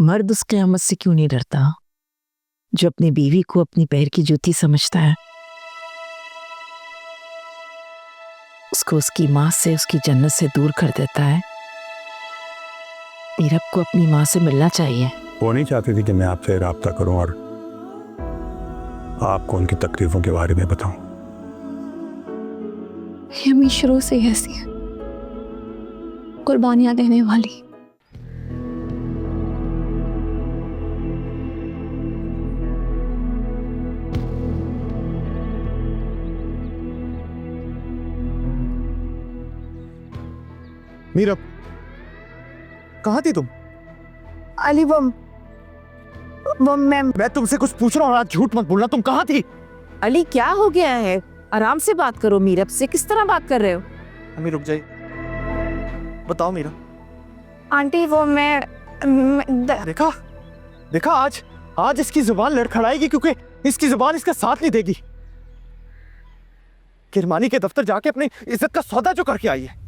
मर्द उस क़यामत से क्यों नहीं डरता जो अपनी बीवी को अपनी पैर की जूती समझता है। उसको उसकी माँ से, उसकी जन्नत से दूर कर देता है। मीरब को अपनी माँ से मिलना चाहिए। वो नहीं चाहती थी कि मैं आपसे राब्ता करूं और आपको उनकी तकलीफों के बारे में बताऊं। ये अम्मी शुरू से ही ऐसी है, कुर्बानियां देने वाली। मीरब, कहाँ थी तुम? अली वो मैं तुमसे कुछ पूछ रहा हूँ, आज झूठ मत बोलना। तुम कहाँ थी? अली क्या हो गया है? आराम से बात करो। मीरब से किस तरह बात कर रहे हो? अम्मी रुक जाइए, बताओ मीरा। आंटी वो मैं देखा देखा, आज इसकी जुबान लड़खड़ाएगी क्योंकि इसकी जुबान इसका साथ नहीं देगी। किरमानी के दफ्तर जाके अपनी इज्जत का सौदा जो करके आई है।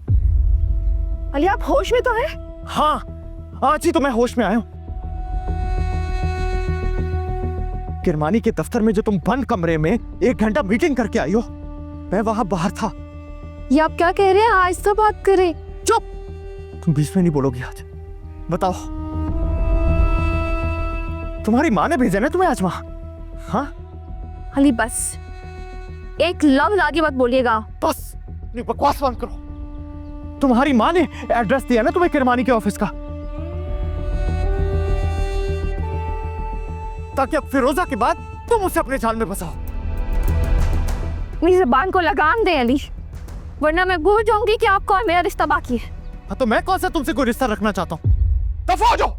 अली आप होश में तो हैं? हाँ, आज ही तो मैं होश में आया हूं। किरमानी के दफ्तर में जो तुम बंद कमरे में 1 घंटा मीटिंग करके आई हो, मैं वहां बाहर था। ये आप क्या कह रहे हैं? आज तो बात करें। चुप, तुम बीच में नहीं बोलोगी आज। बताओ, तुम्हारी माँ ने भेजा ना तुम्हें आज वहां? हाँ अली बस एक लफ्ज आगे मत बोलिएगा। बस, नहीं बकवास बंद करो। तुम्हारी माँ ने एड्रेस दिया ना तुम्हें किरमानी के ऑफिस का, ताकि अब फिरोजा के बाद तुम उसे अपने जाल में फंसाओ। मेरी ज़बान को लगाम दे अली, वरना मैं भूल जाऊंगी कि आपका और मेरा रिश्ता बाकी है। हाँ, तो मैं कौन सा तुमसे कोई रिश्ता रखना चाहता हूँ? दफा हो जाओ।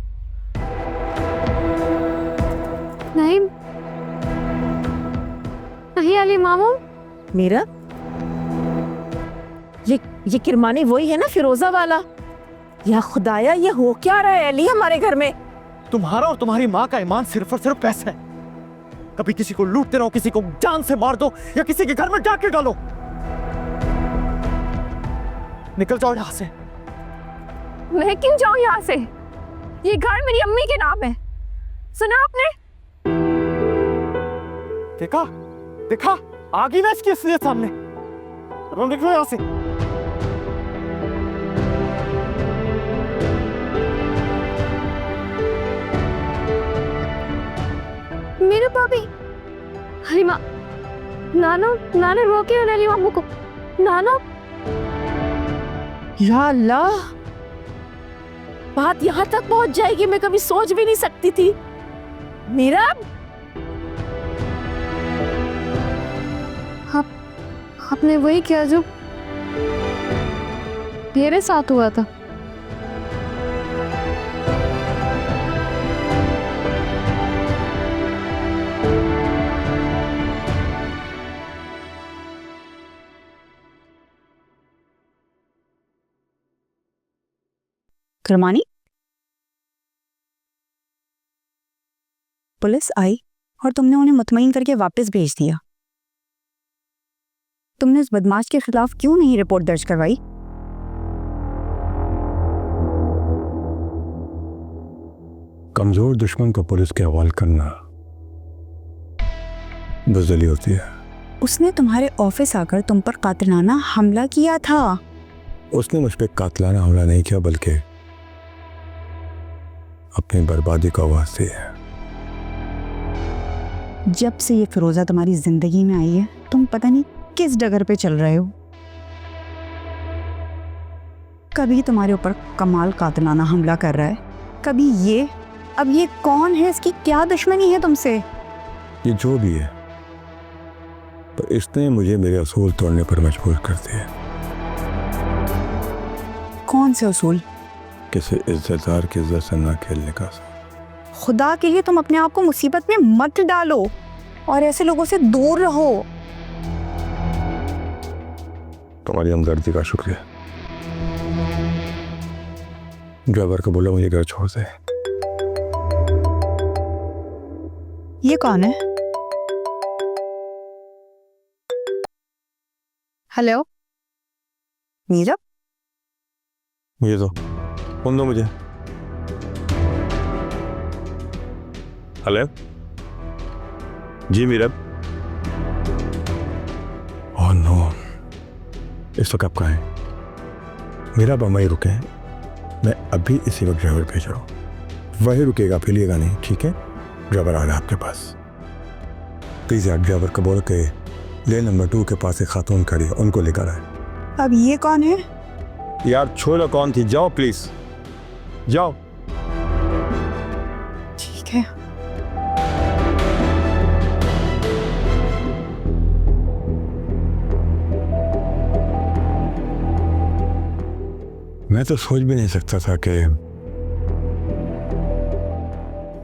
नहीं नहीं अली मामू। मीरब, ये किरमानी वही है ना, फिरोजा वाला? या खुदाया, ये हो क्या रहा है अली हमारे घर में? तुम्हारा और तुम्हारी माँ का ईमान सिर्फ और सिर्फ पैसा है। कभी किसी को लूटते रहो, किसी को जान से मार दो या किसी के घर में डाके डालो। निकल जाओ यहाँ से। मैं क्यों जाऊं यहाँ से? ये घर मेरी अम्मी के नाम है, सुना आपने? देखा देखा, आ गई ना इसकी असलियत सामने। निकलो यहाँ से। मेरे भाभी हलीमा, नानो नानो रोके अली मामू को। नानो, या अल्लाह, बात यहाँ तक पहुँच जाएगी, मैं कभी सोच भी नहीं सकती थी। मीरब, आपने वही किया जो मेरे साथ हुआ था। किरमानी, पुलिस आई और तुमने उन्हें मुतमईन करके वापस भेज दिया। तुमने उस बदमाश के खिलाफ क्यों नहीं रिपोर्ट दर्ज करवाई? कमजोर दुश्मन को पुलिस के हवाले करना बुज़दिली होती है। उसने तुम्हारे ऑफिस आकर तुम पर कातिलाना हमला किया था। उसने मुझ पर कातिलाना हमला नहीं किया, बल्कि अपनी बर्बादी को आवाज़ दी है। जब से ये फिरोजा तुम्हारी जिंदगी में आई है, तुम पता नहीं किस डगर पे चल रहे हो। कभी तुम्हारे ऊपर कमाल कातिलाना हमला कर रहा है, कभी ये। अब ये कौन है? इसकी क्या दुश्मनी है तुमसे? ये जो भी है, पर इसने मुझे मेरे असूल तोड़ने पर मजबूर कर दिया। कौन से असूल? किसी इज्जतदार की इज्जत से ना खेलने का असूल। खुदा के लिए तुम अपने आप को मुसीबत में मत डालो और ऐसे लोगों से दूर रहो। तुम्हारी हमदर्दी का शुक्रिया। ड्राइवर को बोला मुझे घर छोड़ दे। ये कौन है? हेलो मीरब, मुझे तो फोन दो मुझे। हेलो जी मीरब। ओह नो, इस वक्त आप कहाँ हैं? मेरा बम्बई रुके हैं, मैं अभी इसी वक्त ड्राइवर भेज रहा हूँ। वही रुकेगा, फिलिएगा नहीं, ठीक है? ड्राइवर आ रहा है आपके पास। प्लीज़ यार ड्राइवर को बोलो कि लेन नंबर 2 के पास एक खातून खड़ी है, उनको लेकर आए। अब ये कौन है? यार छोड़ो कौन थी, जाओ प्लीज़ जाओ। ठीक है। मैं तो सोच भी नहीं सकता था कि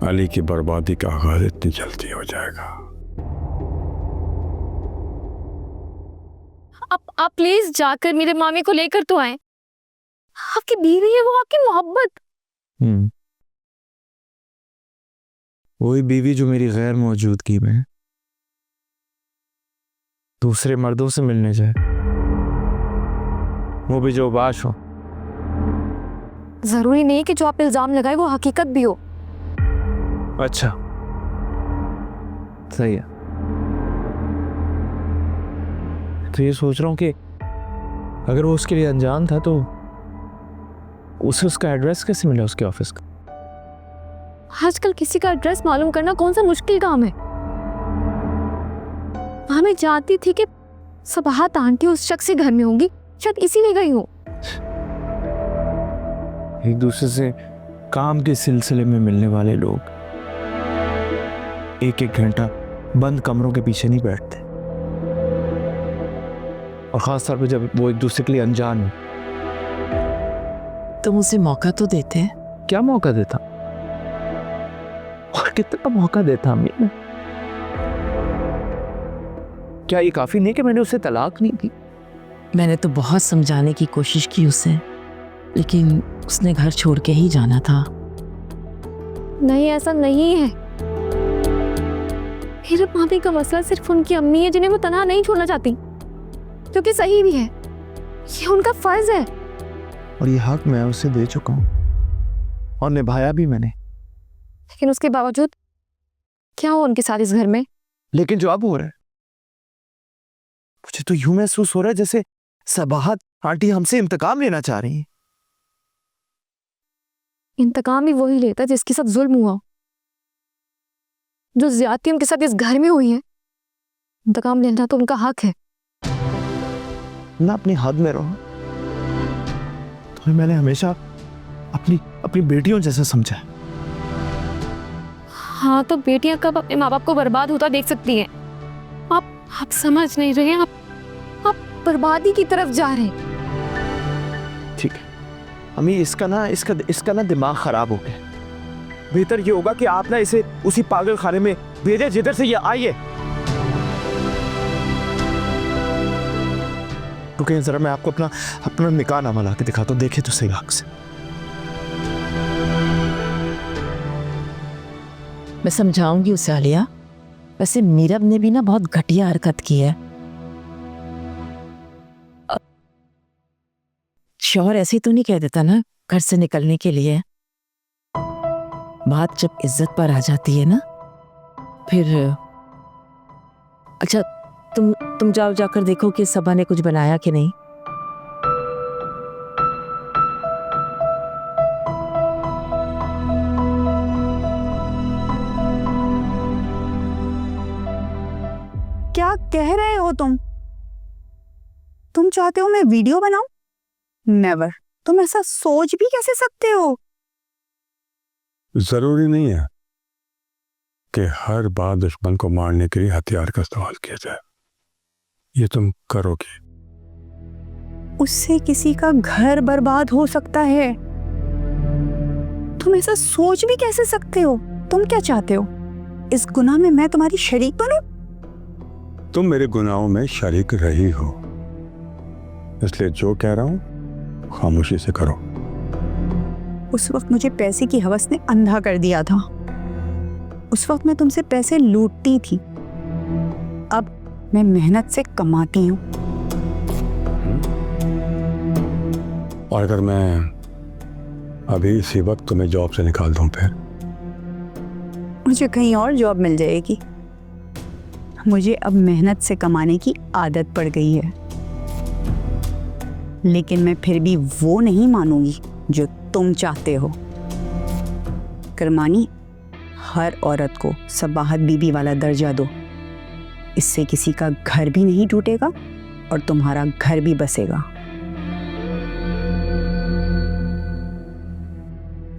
अली की बर्बादी का आगाज इतनी जल्दी हो जाएगा। आप प्लीज जाकर मेरे मामी को लेकर तो आए। आपकी बीवी है वो, आपकी मोहब्बत। वही बीवी जो मेरी गैर मौजूदगी में दूसरे मर्दों से मिलने जाए, वो भी जो बाश हो। जरूरी नहीं कि जो आप इल्जाम लगाए वो हकीकत भी हो। अच्छा सही है। तो ये सोच रहा हूँ कि अगर वो उसके लिए अनजान था तो उसे उसका एड्रेस कैसे मिला, उसके ऑफिस का? आजकल किसी का एड्रेस मालूम करना कौन सा मुश्किल काम है। हमें जानती थी कि सबाहत आंटी उस शख्स के घर में होंगी, शायद इसीलिए गई हो। एक दूसरे से काम के सिलसिले में मिलने वाले लोग एक घंटा बंद कमरों के पीछे नहीं बैठते, और खास तौर पे जब वो एक दूसरे के लिए अनजान हो। तुम उसे मौका तो देते हैं। क्या मौका देता, और कितना मौका देता हमने? क्या ये काफी नहीं कि मैंने उसे तलाक नहीं दी? मैंने तो बहुत समझाने की कोशिश की उसे, लेकिन उसने घर छोड़ के ही जाना था। नहीं, ऐसा नहीं है। मेरे मामी का मसला सिर्फ उनकी अम्मी है, जिन्हें वो तनहा नहीं छोड़ना चाहती, जो कि सही भी है। ये उनका फर्ज है। और ये हक मैं उसे दे चुका हूं और निभाया भी मैंने। लेकिन उसके बावजूद क्या हो उनके साथ इस घर में? लेकिन जो अब हो रहा है, मुझे तो यूं महसूस हो रहा है जैसे सबाहत आंटी हमसे इंतकाम लेना चाह रही हैं। इंतकाम भी वही लेता जिसके साथ जुल्म हुआ, जो ज्यादती उनके साथ इस घर में हुई है। इंतकाम लेना तो उनका हक है। ना अपनी हद में रहो। तुम्हें मैंने हमेशा अपनी बेटियों जैसा समझा है। हाँ, तो बेटियां कब अपने माँ बाप को बर्बाद होता देख सकती हैं? आप समझ नहीं रहे हैं। आप बर्बादी की तरफ जा रहे हैं। ठीक है अम्मी, इसका ना दिमाग खराब हो गया। बेहतर ये होगा कि आप ना इसे उसी पागल खाने में भेजे जिधर से ये आई है। रुके जरा, मैं आपको अपना निकाहनामा ला के दिखाता हूँ, देखे तो सही आँख से। मैं समझाऊंगी उसे आलिया। वैसे मीरब ने भी ना बहुत घटिया हरकत की है। शौहर ऐसे तो नहीं कह देता ना घर से निकलने के लिए। बात जब इज्जत पर आ जाती है ना, फिर अच्छा तुम जाकर देखो कि सबा ने कुछ बनाया कि नहीं। क्या कह रहे हो तुम? तुम चाहते हो मैं वीडियो बनाऊं? नेवर। तुम ऐसा सोच भी कैसे सकते हो? जरूरी नहीं है कि हर बार दुश्मन को मारने के लिए हथियार का इस्तेमाल किया जाए। ये तुम करोगे, उससे किसी का घर बर्बाद हो सकता है। तुम ऐसा सोच भी कैसे सकते हो? तुम क्या चाहते हो, इस गुनाह में मैं तुम्हारी शरीक बनूं? तुम मेरे गुनाहों में शरीक रही हो, इसलिए जो कह रहा हूं खामोशी से करो। उस वक्त मुझे पैसे की हवस ने अंधा कर दिया था। उस वक्त मैं तुमसे पैसे लूटती थी, अब मैं मेहनत से कमाती हूँ। और अगर मैं अभी इसी वक्त तुम्हें जॉब से निकाल दूं फिर? मुझे कहीं और जॉब मिल जाएगी। मुझे अब मेहनत से कमाने की आदत पड़ गई है, लेकिन मैं फिर भी वो नहीं मानूंगी जो तुम चाहते हो। करमानी, हर औरत को सबाहत बीबी वाला दर्जा दो। इससे किसी का घर भी नहीं टूटेगा और तुम्हारा घर भी बसेगा।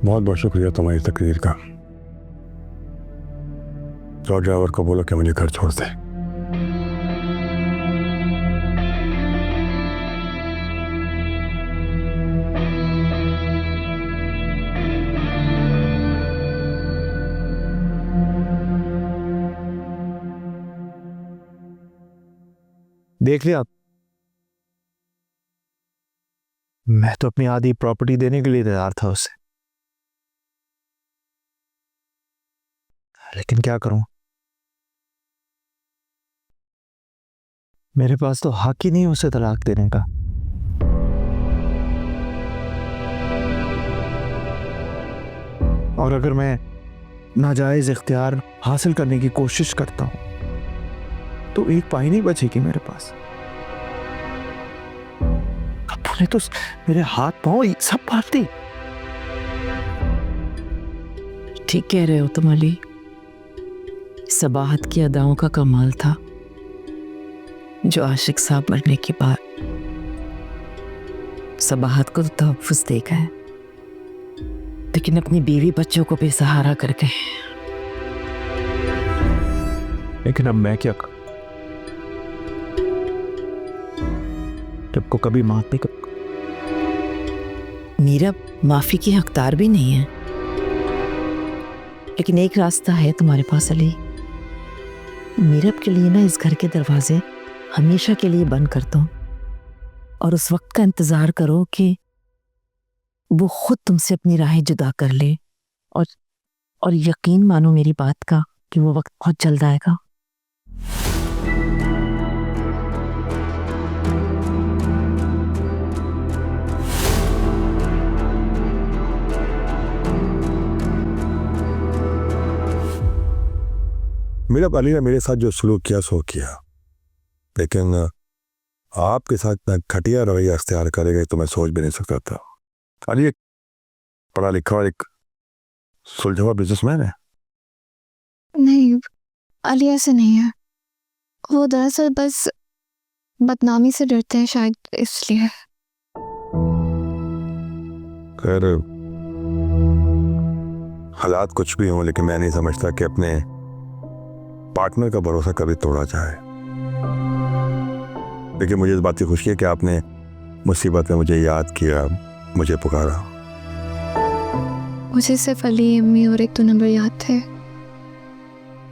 बहुत बहुत शुक्रिया तुम्हारी तकरीर का। तो ड्राइवर को बोलो कि मुझे घर छोड़ दे। देख लिया आप, मैं तो अपनी आधी प्रॉपर्टी देने के लिए तैयार था उसे, लेकिन क्या करूं, मेरे पास तो हक ही नहीं उसे तलाक देने का। और अगर मैं नाजायज इख्तियार हासिल करने की कोशिश करता हूं तो एक पाई नहीं बचेगी मेरे पास। अब्बू ने तो मेरे हाथ पांव सब फाड़ दी। ठीक कह रहे हो तुम अली, सबाहत की अदाओं का कमाल था जो आशिक साहब मरने के बाद सबाहत को तो तहफ्फुज़ देखा है, लेकिन अपनी बीवी बच्चों को बेसहारा कर गए। लेकिन अब मैं क्या करूं? जब को कभी माफ नहीं करूंगा। नीरब माफी की हकदार भी नहीं है, लेकिन एक रास्ता है तुम्हारे पास अली। नीरब के लिए ना इस घर के दरवाजे हमेशा के लिए बंद कर दो और उस वक्त का इंतजार करो कि वो खुद तुमसे अपनी राहें जुदा कर ले। और यकीन मानो मेरी बात का कि वो वक्त बहुत जल्द आएगा। मेरा अली ने मेरे साथ जो सलूक किया सो किया, लेकिन आपके साथ इतना घटिया रवैया अख्तियार करेगा तो मैं सोच भी नहीं सकता था। अली एक पढ़ा लिखा और एक सुलझा बिजनेसमैन है। नहीं, अली ऐसे नहीं है। वो दरअसल बस बदनामी से डरते हैं शायद, इसलिए। खैर, हालात कुछ भी हों, लेकिन मैं नहीं समझता कि अपने पार्टनर का भरोसा कभी तोड़ा जाए। लेकिन मुझे इस बात की खुशी है कि आपने मुसीबत में मुझे याद किया, मुझे पुकारा। मुझे सिर्फ अली, अम्मी और 1-2 नंबर याद थे।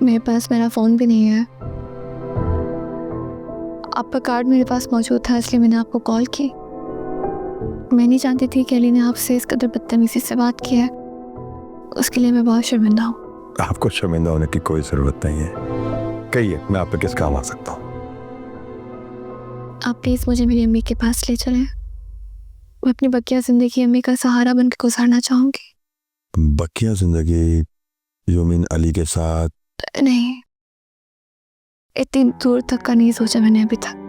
मेरे पास मेरा फ़ोन भी नहीं है। आपका कार्ड मेरे पास मौजूद था, इसलिए मैंने आपको कॉल की। मैं नहीं जानती थी कि अली ने आपसे इस कदर बदतमीजी से बात की है। उसके लिए मैं बहुत शर्मिंदा हूँ। आपको शर्मिंदा होने की कोई ज़रूरत नहीं है। कहिए, मैं आप पे किस काम आ सकता हूँ? आप प्लीज़ मुझे मेरी अम्मी के पास ले चलें। मैं अपनी बकिया ज़िंदगी अम्मी का सहारा बन के गुजारना चाहूँगी। बकिया ज़िंदगी यू मीन अली के साथ? नहीं, इतनी दूर तक का नहीं सोचा मैंने अभी तक।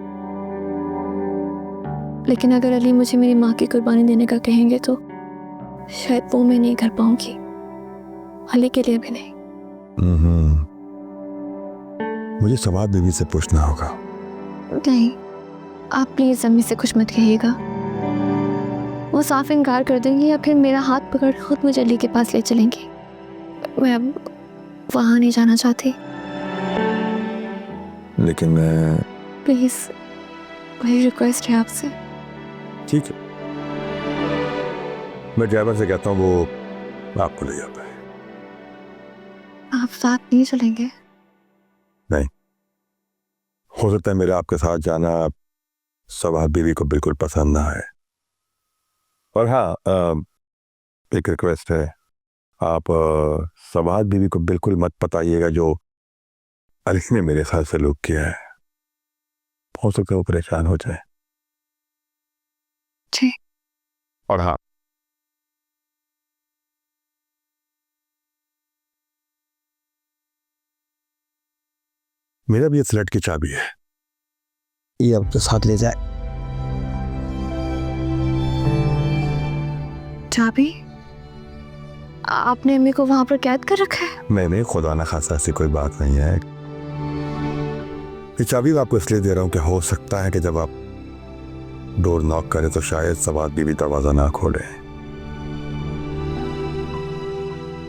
लेकिन अगर अली मुझे मेरी माँ की कुर्बानी देने का कहेंगे तो शायद वो मैं नहीं कर पाऊंगी, अली के लिए भी नहीं। मुझे सवाद बीवी से पूछना होगा। नहीं, आप प्लीज़ अम्मी से कुछ मत कहिएगा। वो साफ इनकार कर देंगी या फिर मेरा हाथ पकड़ खुद मुझे अली के पास ले चलेंगी। मैं अब वहाँ नहीं जाना चाहती। लेकिन मैं... प्लीज़, वही रिक्वेस्ट है आपसे। ठीक है, मैं ड्राइवर से कहता हूँ वो आपको ले जाता है। आप साथ नहीं चलेंगे? नहीं, हो सकता है मेरा आपके साथ जाना सवाद बीवी को बिल्कुल पसंद ना है। और हाँ, एक रिक्वेस्ट है, आप सवाद बीवी को बिल्कुल मत बताइएगा जो अली ने मेरे साथ सलूक किया है। हो सकता है वो परेशान हो जाए। जी। और हाँ, मेरा भी इस फ्लैट की चाबी है, ये अब तो साथ ले जाए। चाबी? आपने अम्मी को वहां पर कैद कर रखा है? मैंने खुदा ना खासा ऐसी कोई बात नहीं है। ये चाबी आपको इसलिए दे रहा हूं कि हो सकता है कि जब आप डोर नॉक करें तो शायद सवाद बीवी दरवाजा ना खोले,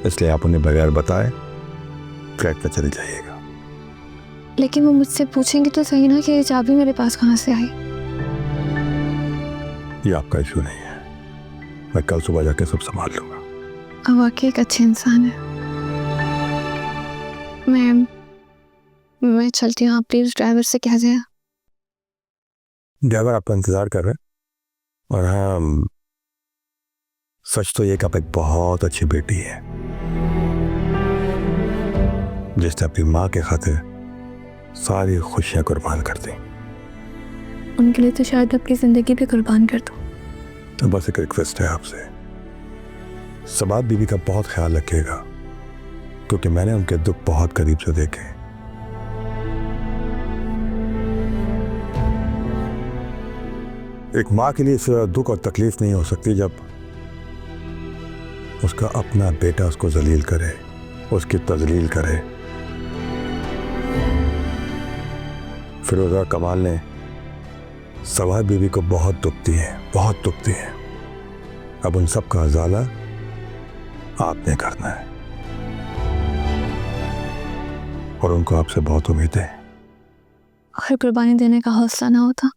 इसलिए आप उन्हें बगैर बताए फ्लैट में चले जाइएगा। लेकिन वो मुझसे पूछेंगे तो सही ना कि ये चाबी मेरे पास कहाँ से आई? ये आपका इशू नहीं है, मैं कल सुबह जाके सब संभाल लूंगा। अब वाकई एक अच्छे इंसान है। मैं चलती हूँ, आप प्लीज ड्राइवर से कह दिया। ड्राइवर आपका इंतजार कर रहे हैं। और हाँ, सच तो ये कि आप एक बहुत अच्छी बेटी है जिसने अपनी माँ के खातिर सारी खुशियां कुर्बान कर दी। उनके लिए तो शायद अपनी जिंदगी भी कुर्बान कर दूं। तो बस एक रिक्वेस्ट है आपसे, सबात बीवी का बहुत ख्याल रखिएगा, क्योंकि मैंने उनके दुख बहुत करीब से देखे। एक माँ के लिए इससे दुख और तकलीफ नहीं हो सकती जब उसका अपना बेटा उसको जलील करे, उसकी तजलील करे। फिरोजा कमाल ने सवाद बीवी को बहुत दुख दी है, बहुत दुख दी है। अब उन सब का अजाला आपने करना है और उनको आपसे बहुत उम्मीद है। अगर कुर्बानी देने का हौसला ना होता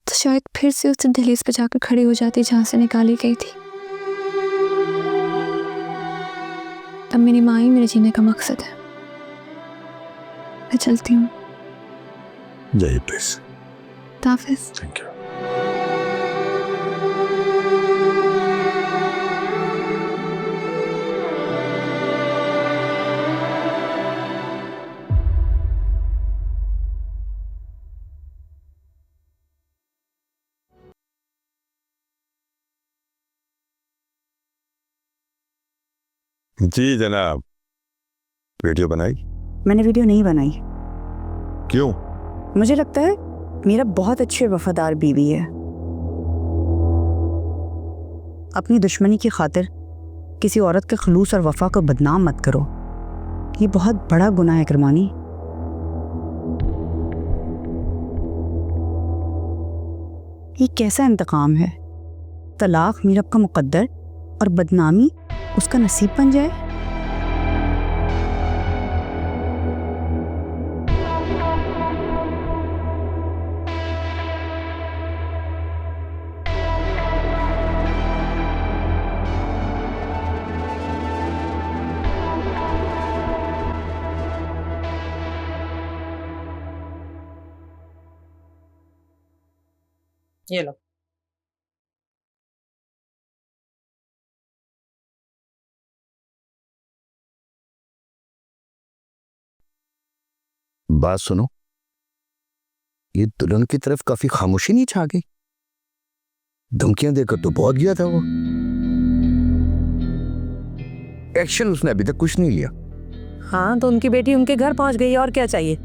तो शायद फिर से उस दहलीज पे जाकर खड़ी हो जाती जहां से निकाली गई थी। अब मेरी माँ ही मेरे जीने का मकसद है। मैं चलती हूँ। जाइए प्लीज। ताफिज। Thank you. जी जनाब, वीडियो बनाई? मैंने वीडियो नहीं बनाई। क्यों? मुझे लगता है मेरा बहुत अच्छी वफादार बीवी है। अपनी दुश्मनी की खातिर किसी औरत के खलूस और वफा को बदनाम मत करो, ये बहुत बड़ा गुनाह है करमानी। ये कैसा इंतकाम है? तलाक मीरब का मुकद्दर और बदनामी उसका नसीब बन जाए। ये लो। बात सुनो, ये दुल्हन की तरफ काफी खामोशी नहीं छा गई? धमकियां देकर तो बहुत गया था वो। एक्शन उसने अभी तक कुछ नहीं लिया। हाँ, तो उनकी बेटी उनके घर पहुंच गई, और क्या चाहिए?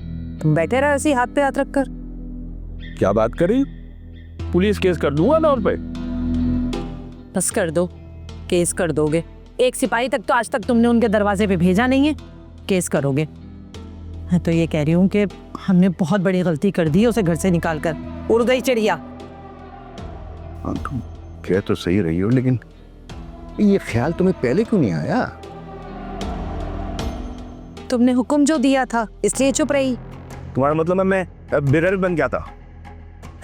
तुम बैठे रहो ऐसे ही हाथ पे हाथ रख कर। क्या बात करी? पुलिस केस कर दूंगा ना उन पे। बस कर दो, केस कर दोगे। एक सिपाही तक तो आज तक तुमने उनके दरवाजे पे भेजा नहीं है, केस करोगे। मैं तो ये कह रही हूँ कि हमने बहुत बड़ी गलती कर दी उसे घर से निकाल कर। उड़ गई चिड़िया। हाँ, तुम कह तो सही रही हो, लेकिन ये ख्याल तुम्हें पहले क्यों नहीं आया? तुमने हुक्म जो दिया था इसलिए चुप रही। तुम्हारा मतलब है मैं बिरल बन गया था?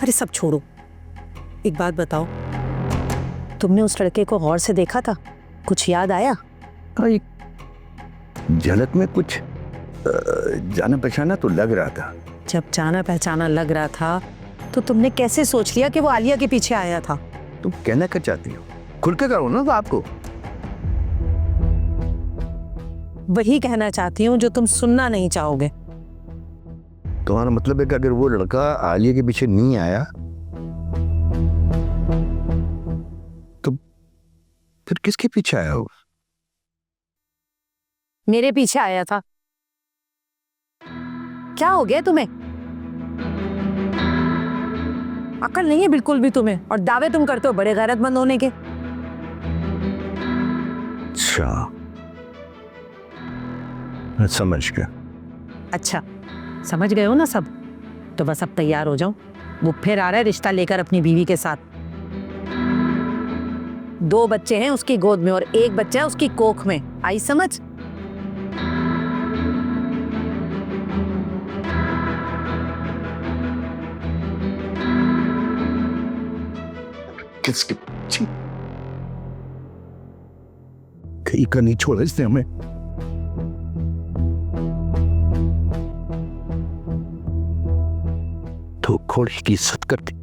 अरे सब छोड़ो, एक बात बताओ, तुमने उस लड़के को गौर से देखा था? कुछ याद आया? झलक में कुछ जाना पहचाना तो लग रहा था। जब जाना पहचाना लग रहा था तो तुमने कैसे सोच लिया कि वो आलिया के पीछे आया था? तुम कहना क्या चाहती हो? खुल के करो ना। तो आपको वही कहना चाहती हूँ जो तुम सुनना नहीं चाहोगे। तुम्हारा मतलब है कि अगर वो लड़का आलिया के पीछे नहीं आया तो फिर किसके पीछे आया हो? मेरे पीछे आया था। क्या हो गया तुम्हें? अकल नहीं है बिल्कुल भी तुम्हें, और दावे तुम करते हो बड़े गैरतमंद होने के। अच्छा, मैं समझ गया। अच्छा, समझ गए हो ना सब? तो बस अब तैयार हो जाओ, वो फिर आ रहा है रिश्ता लेकर अपनी बीवी के साथ। 2 बच्चे हैं उसकी गोद में और 1 बच्चा है उसकी कोख में। आई समझ? किसके पीछे? कहीं का नहीं छोड़ा इसने हमें। तो घोड़े की इज्जत करती।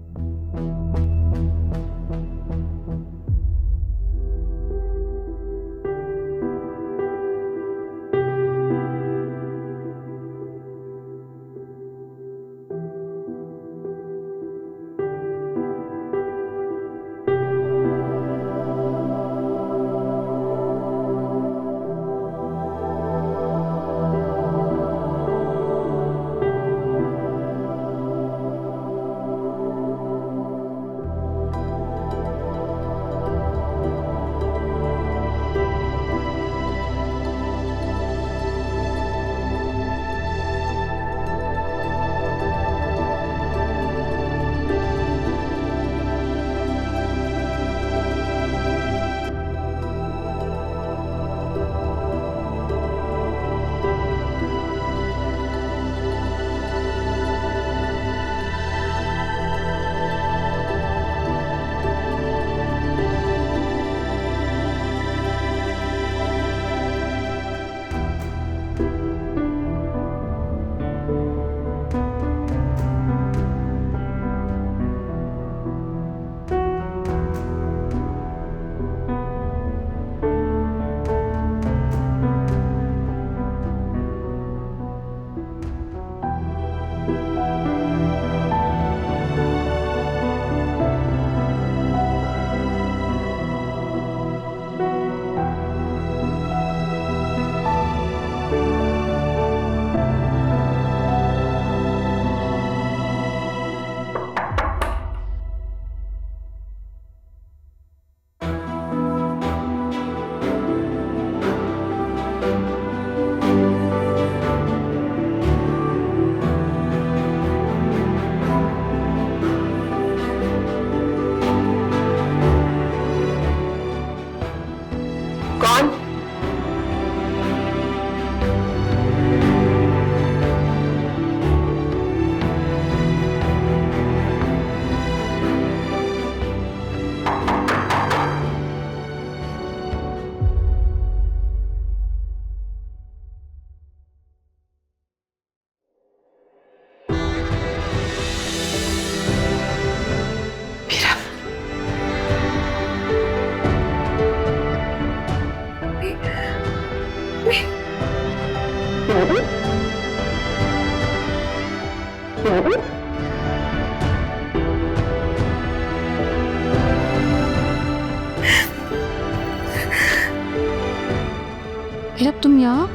फिर अब तुम यहाँ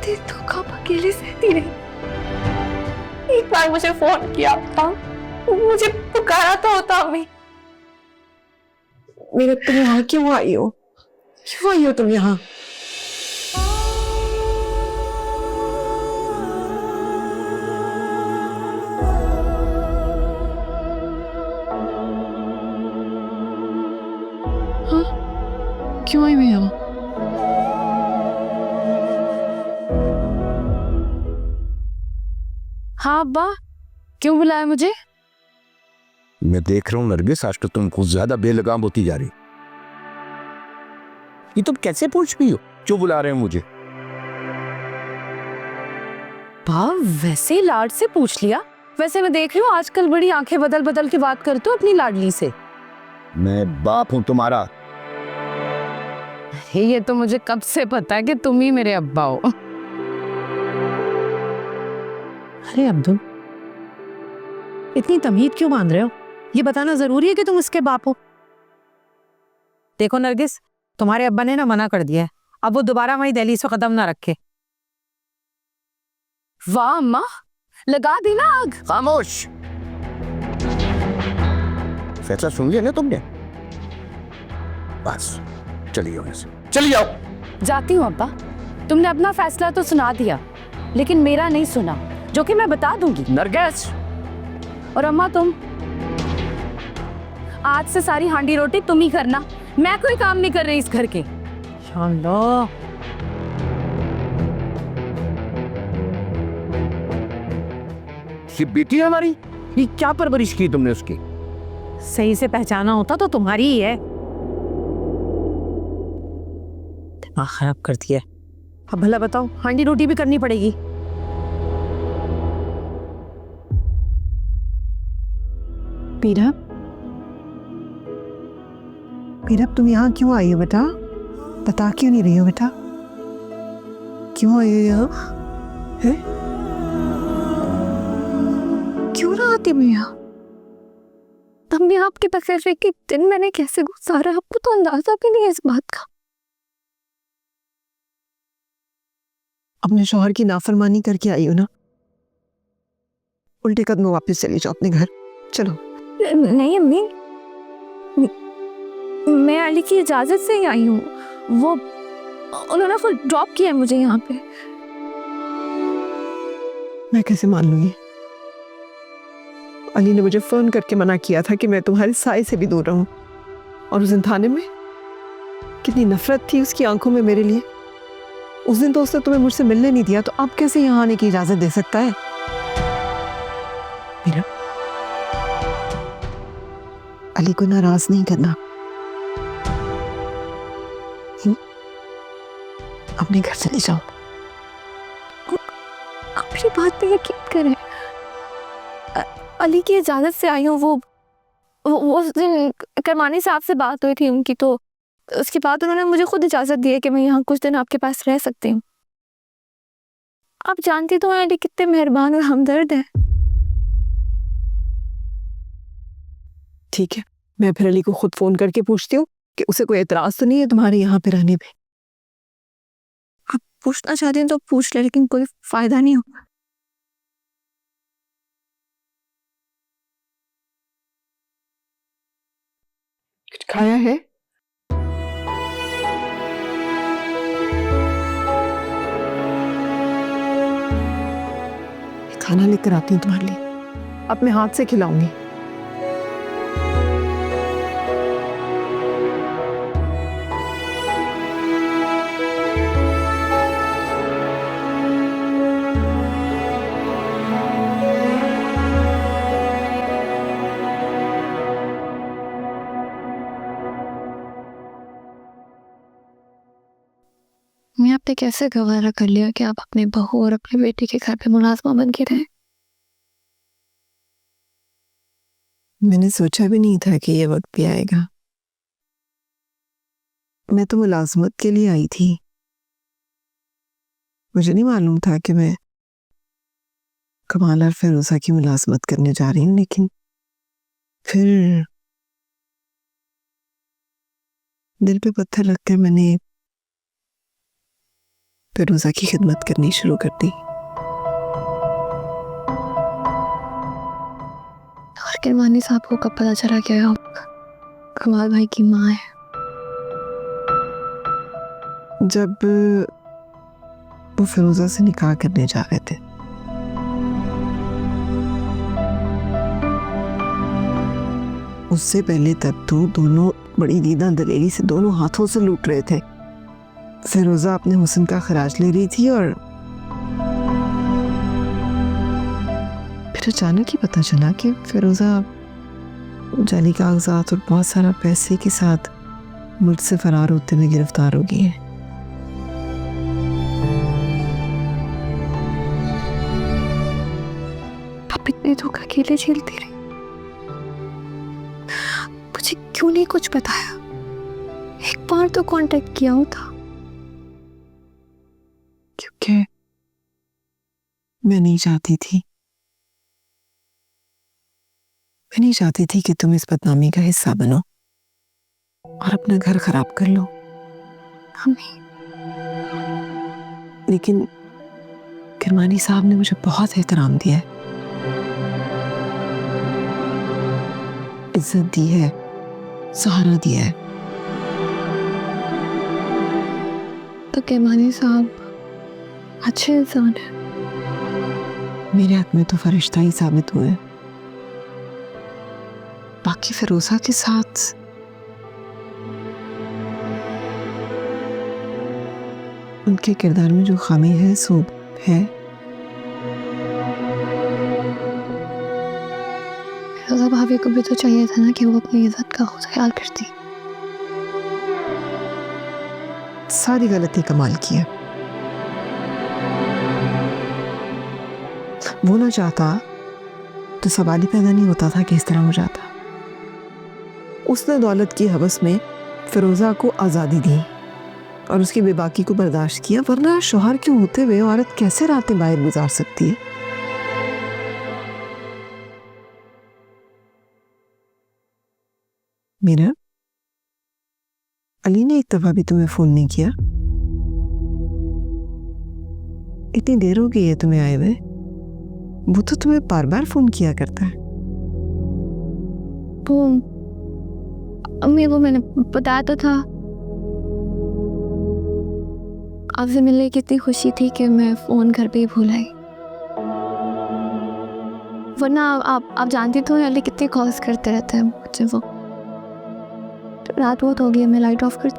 तो कब अकेले सहती रही? एक बार मुझे फोन किया था, मुझे पुकारा तो होता अम्मी। मेरे तुम यहाँ क्यों आई हो? क्यों आई हो तुम यहाँ? क्यों आई मैं यहाँ? हाँ अब्बा, क्यों बुलाया मुझे? मैं देख रहा हूँ नरगिस, आज तो तुम कुछ ज्यादा बेलगाम होती जा रही। ये तुम कैसे पूछ रही हो क्यों बुला रहे हैं मुझे? वैसे लाड से पूछ लिया। वैसे मैं देख रही हूँ आजकल बड़ी आंखें बदल बदल के बात करते हो अपनी लाडली से। मैं बाप हूं तुम्हारा। ये तो मुझे कब से पता है कि तुम ही मेरे अब्बा हो। अरे अब्दुल, इतनी तमीज क्यों बांध रहे हो? ये बताना जरूरी है कि तुम उसके बाप हो? देखो नरगिस, तुम्हारे अब्बा ने ना मना कर दिया है, अब वो दोबारा वहीं दहलीज पे कदम ना रखे। वाह अम्मा, लगा दी ना आग। खामोश। फैसला सुन लिया ना तुमने? बस चलिए यहाँ से, चली जाओ। जाती हूँ अब्बा, तुमने अपना फैसला तो सुना दिया, लेकिन मेरा नहीं सुना, जो कि मैं बता दूंगी। नरगिस, और अम्मा तुम आज से सारी हांडी रोटी तुम ही करना, मैं कोई काम नहीं कर रही इस घर के। शाल्लाह। ये बेटी है हमारी, ये क्या परवरिश की तुमने उसकी? सही से पहचाना होता तो तुम्हारी ही है। दिमाग खराब कर दिया। अब भला बताओ, हांडी रोटी भी करनी पड़ेगी। पीरा, पीरा तुम यहाँ क्यों आई हो बेटा? बता क्यों नहीं रही हो बेटा? क्यों आई हो यहाँ? है? क्यों ना आती मैं यहाँ? अम्मी आपके तकलीफ के दिन मैंने कैसे गुजारा, आपको तो अंदाजा भी नहीं है इस बात का। अपने शौहर की नाफरमानी करके आई हो ना? उल्टे कदम वापस चली जाओ अपने घर, चलो। नहीं अम्मी, मैं अली की इजाजत से ही आई हूँ, वो उन्होंने खुद ड्रॉप किया है मुझे यहाँ पे। मैं कैसे मान लूंगी? अली ने मुझे फोन करके मना किया था कि मैं तुम्हारे साए से भी दूर रहूं, और उस दिन थाने में कितनी नफरत थी उसकी आंखों में मेरे लिए। उस दिन तो उसने तुम्हें मुझसे मिलने नहीं दिया, तो अब कैसे यहाँ आने की इजाजत दे सकता है? मेरा अली को नाराज नहीं करना, अपने घर चले जाओ। आप मेरी बात पे यकीन करें, अली की इजाजत से आई हूँ। वो उस दिन करमानी साहब से बात हुई थी उनकी, तो उसके बाद उन्होंने मुझे खुद इजाजत दी है कि मैं यहाँ कुछ दिन आपके पास रह सकती हूँ। आप जानती तो हैं अली कितने मेहरबान और हमदर्द हैं। ठीक है, मैं फिर अली को खुद फोन करके पूछती हूँ कि उसे कोई एतराज तो नहीं है तुम्हारे यहाँ पे रहने पे। आप पूछना चाहते हैं तो पूछ ले, लेकिन कोई फायदा नहीं होगा। कुछ खाया है? खाना लेकर आती हूँ तुम्हारे लिए, अपने हाथ से खिलाऊंगी। मैं आपने कैसे गवारा कर लिया कि आप अपने बहू और अपने बेटी के घर पे मुलाजमा बन के रहे? मैंने सोचा भी नहीं था कि ये वक्त भी आएगा। मैं तो मुलाजमत के लिए आई थी, मुझे नहीं मालूम था कि मैं कमाल और फिरोजा की मुलाजमत करने जा रही हूँ। लेकिन फिर दिल पे पत्थर रखकर मैंने फिरोजा की खिदमत करनी शुरू कर दी। और करमानी साहब को कब पता चला कि आप कमाल भाई की माँ है? जब वो फिरोजा से निकाह करने जा रहे थे, उससे पहले तक तो दोनों बड़ी दीदा दलेरी से दोनों हाथों से लूट रहे थे। फिरोजा अपने हुस्न का खराज ले रही थी, और फिर अचानक ही पता चला कि फिरोजा जाली कागजात और बहुत सारा पैसे के साथ मुल्क से फरार होते हुए गिरफ्तार हो गई है। आप इतने दुख अकेले झेलती रही, मुझे क्यों नहीं कुछ बताया? एक बार तो कांटेक्ट किया होता। क्योंकि मैं नहीं चाहती थी, मैं नहीं चाहती थी कि तुम इस बदनामी का हिस्सा बनो और अपना घर खराब कर लो। अम्मी, लेकिन किरमानी साहब ने मुझे बहुत एहतराम दिया है, इज्जत दी है, सहारा दिया है। तो किरमानी साहब अच्छे इंसान है। मेरे हाथ में तो फरिश्ता ही साबित हुए। बाकी फिरोजा के साथ उनके किरदार में जो खामी है सो है। फिरोजा भाभी को भी तो चाहिए था ना कि वो अपनी इज्जत का खुद ख्याल करती। सारी गलती कमाल की है। वो ना चाहता तो सवाल ही पैदा नहीं होता था कि इस तरह हो जाता। उसने दौलत की हवस में फिरोजा को आज़ादी दी और उसकी बेबाकी को बर्दाश्त किया, वरना शौहर के होते हुए औरत कैसे रातें बाहर गुजार सकती है। मीरा, अली ने एक दफा भी तुम्हें फोन नहीं किया? इतनी देर हो गई है तुम्हें आए हुए। वो तो तुम्हें बार बार फोन किया करता है। वो अम्मी, वो मैंने बताया तो था, आपसे मिलने की इतनी खुशी थी कि मैं फोन घर पे ही भूल आई। वरना आप जानती तो अली कितनी कॉल्स करते रहते हैं मुझे। वो रात बहुत हो गई है, मैं लाइट ऑफ कर